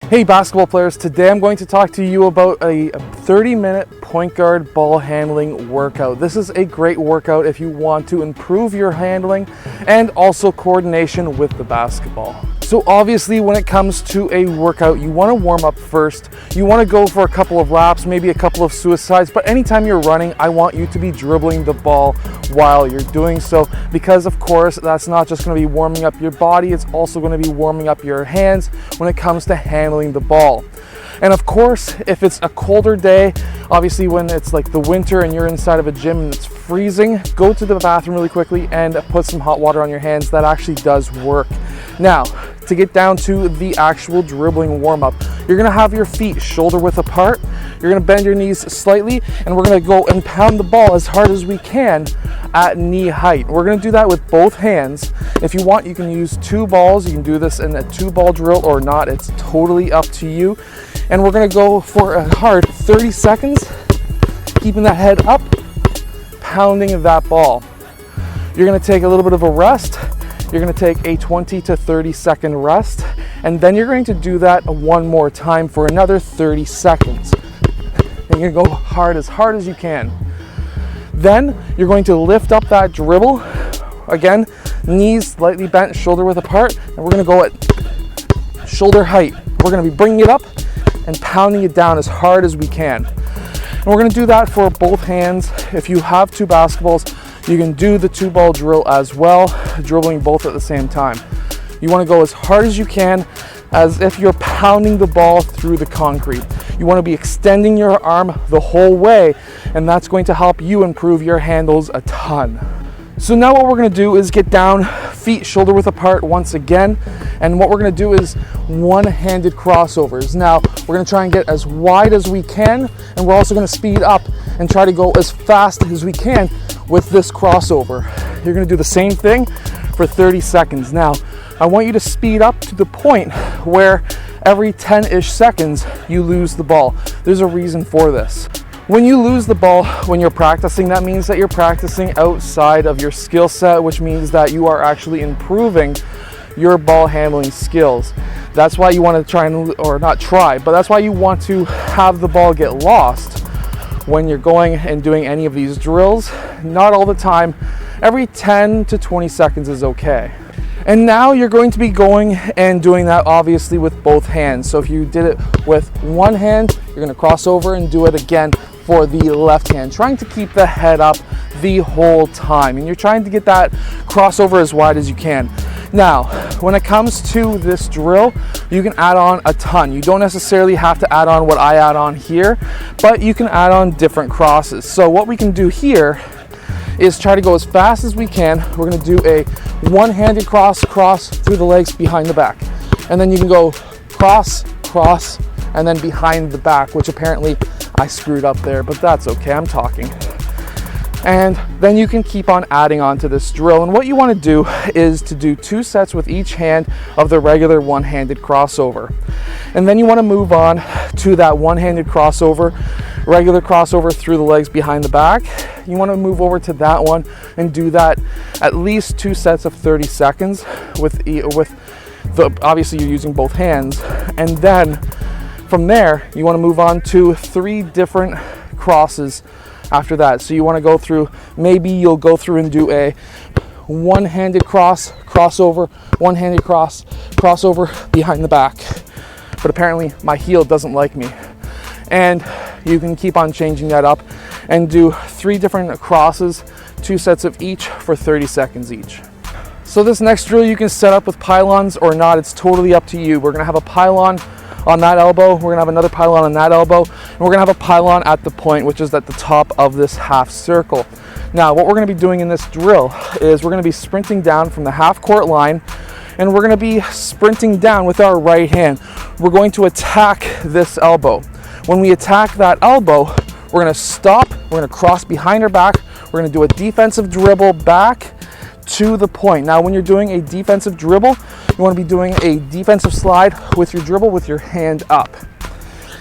Hey basketball players, today I'm going to talk to you about a 30-minute point guard ball handling workout. This is a great workout if you want to improve your handling and also coordination with the basketball. So obviously when it comes to a workout, you want to warm up first. You want to go for a couple of laps, maybe a couple of suicides, but anytime you're running, I want you to be dribbling the ball while you're doing so, because of course that's not just going to be warming up your body, it's also going to be warming up your hands when it comes to handling the ball. And of course, if it's a colder day, obviously when it's like the winter and you're inside of a gym and it's freezing, go to the bathroom really quickly and put some hot water on your hands. That actually does work. Now, to get down to the actual dribbling warm-up, you're gonna have your feet shoulder width apart, you're gonna bend your knees slightly, and we're gonna go and pound the ball as hard as we can at knee height. We're gonna do that with both hands. If you want, you can use 2 balls. You can do this in a 2-ball drill or not. It's totally up to you. And we're gonna go for a hard 30 seconds, keeping that head up, pounding that ball. You're gonna take a little bit of a rest. You're gonna take a 20 to 30 second rest, and then you're going to do that one more time for another 30 seconds. And you're gonna go hard as you can. Then you're going to lift up that dribble. Again, knees slightly bent, shoulder width apart, and we're gonna go at shoulder height. We're gonna be bringing it up and pounding it down as hard as we can. And we're gonna do that for both hands. If you have 2 basketballs, you can do the 2-ball drill as well, dribbling both at the same time. You wanna go as hard as you can, as if you're pounding the ball through the concrete. You wanna be extending your arm the whole way, and that's going to help you improve your handles a ton. So now what we're gonna do is get down, feet shoulder width apart once again, and what we're gonna do is one-handed crossovers. Now, we're gonna try and get as wide as we can, and we're also gonna speed up and try to go as fast as we can with this crossover. You're gonna do the same thing for 30 seconds. Now, I want you to speed up to the point where every 10-ish seconds you lose the ball. There's a reason for this. When you lose the ball when you're practicing, that means that you're practicing outside of your skill set, which means that you are actually improving your ball handling skills. That's why you want to try and, or not try, but that's why you want to have the ball get lost when you're going and doing any of these drills. Not all the time. Every 10 to 20 seconds is okay. And now you're going to be going and doing that obviously with both hands. So if you did it with one hand, you're going to cross over and do it again for the left hand, trying to keep the head up the whole time. And you're trying to get that crossover as wide as you can. Now, when it comes to this drill, you can add on a ton. You don't necessarily have to add on what I add on here, but you can add on different crosses. So what we can do here is try to go as fast as we can. We're gonna do a one-handed cross through the legs behind the back. And then you can go cross, and then behind the back, which apparently I screwed up there, but that's okay, I'm talking. And then you can keep on adding on to this drill. And what you want to do is to do 2 sets with each hand of the regular one-handed crossover. And then you want to move on to that one-handed crossover, regular crossover through the legs behind the back. You want to move over to that one and do that at least 2 sets of 30 seconds obviously you're using both hands. And then from there, you want to move on to 3 different crosses after that. So you want to go through, maybe you'll go through and do a one-handed crossover, one-handed crossover behind the back. But apparently my heel doesn't like me. And you can keep on changing that up and do 3 different crosses, 2 sets of each for 30 seconds each. So this next drill you can set up with pylons or not, it's totally up to you. We're gonna have a pylon on that elbow, we're gonna have another pylon on that elbow, and we're gonna have a pylon at the point, which is at the top of this half circle. Now, what we're gonna be doing in this drill is we're gonna be sprinting down from the half court line, and we're gonna be sprinting down with our right hand. We're going to attack this elbow. When we attack that elbow, we're gonna stop, we're gonna cross behind our back, we're gonna do a defensive dribble back to the point. Now, when you're doing a defensive dribble, you want to be doing a defensive slide with your dribble with your hand up.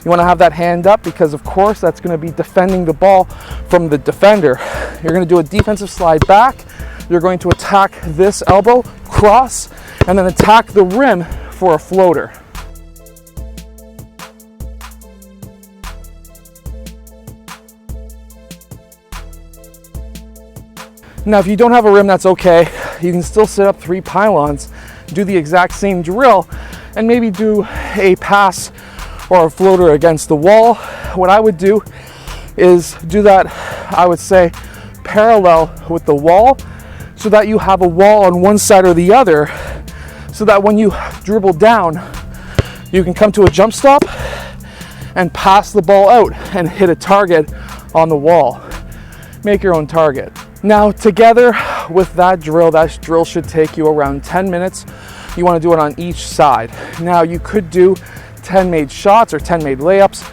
You want to have that hand up because, of course, that's going to be defending the ball from the defender. You're going to do a defensive slide back. You're going to attack this elbow, cross, and then attack the rim for a floater. Now, if you don't have a rim, that's okay. You can still set up 3 pylons, do the exact same drill, and maybe do a pass or a floater against the wall. What I would do is do that, I would say, parallel with the wall, so that you have a wall on one side or the other, so that when you dribble down, you can come to a jump stop and pass the ball out and hit a target on the wall. Make your own target. Now, together with that drill should take you around 10 minutes. You want to do it on each side. Now, you could do 10 made shots or 10 made layups,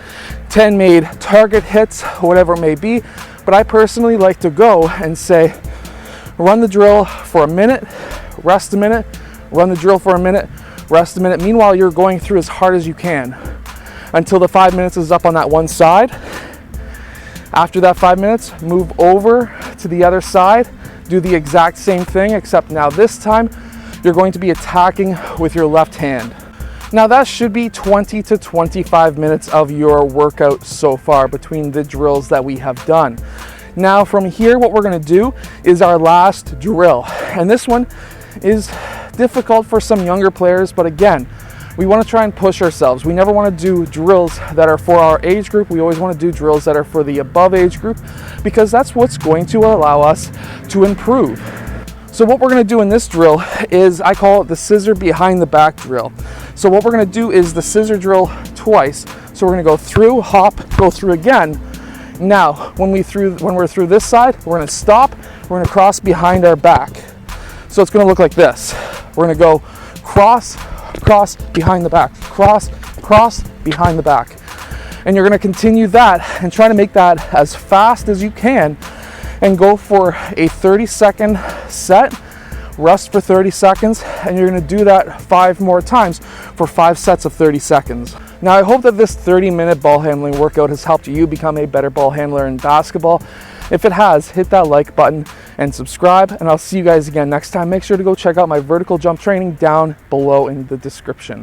10 made target hits, whatever it may be. But I personally like to go and say, run the drill for a minute, rest a minute, run the drill for a minute, rest a minute. Meanwhile, you're going through as hard as you can until the 5 minutes is up on that one side. After that 5 minutes, move over to the other side, do the exact same thing, except now this time, you're going to be attacking with your left hand. Now that should be 20 to 25 minutes of your workout so far between the drills that we have done. Now from here, what we're gonna do is our last drill. And this one is difficult for some younger players, but again, we want to try and push ourselves. We never want to do drills that are for our age group. We always want to do drills that are for the above age group, because that's what's going to allow us to improve. So what we're going to do in this drill is, I call it the scissor behind the back drill. So what we're going to do is the scissor drill twice. So we're going to go through, hop, go through again. Now, when we're through this side, we're going to stop. We're going to cross behind our back. So it's going to look like this. We're going to go cross, cross behind the back, cross, cross behind the back. And you're going to continue that and try to make that as fast as you can, and go for a 30-second set, rest for 30 seconds, and you're going to do that 5 more times for 5 sets of 30 seconds. Now, I hope that this 30-minute ball handling workout has helped you become a better ball handler in basketball. If it has, hit that like button and subscribe, and I'll see you guys again next time. Make sure to go check out my vertical jump training down below in the description.